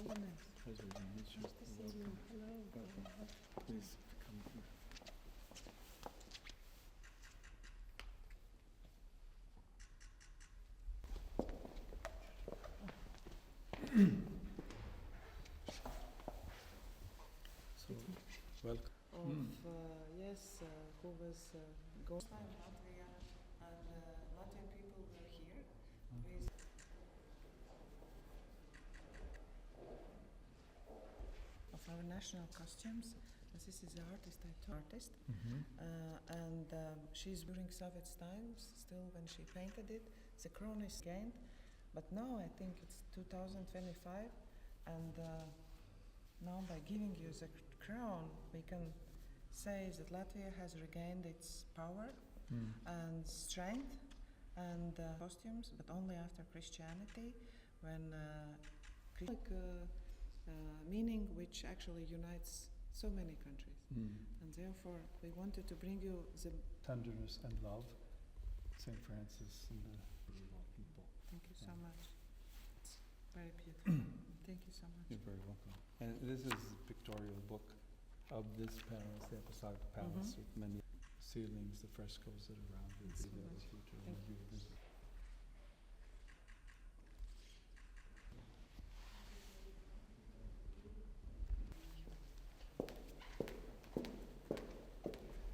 Holiness. Pleasure to meet you. Nice to see you. Hello. Welcome. Please come here. So, welcome. Yes, who was going to Latvia, and Latvian people were here. With of our national costumes. This is the artist I told artist, and she's during Soviet times. Still, when she painted it, the crown is gained, but now I think it's 2025, and now by giving you the crown, we can say that Latvia has regained its power and strength and costumes, but only after Christianity, when meaning which actually unites so many countries. And therefore, we wanted to bring you the Tenderness and love, St. Francis and the people. Thank you so much. It's very beautiful. Thank you so much. You're very welcome. And this is a pictorial book of this palace, the Apostolic Palace, with many ceilings, the frescoes that are around it. That's so That much. if you to Thank review this.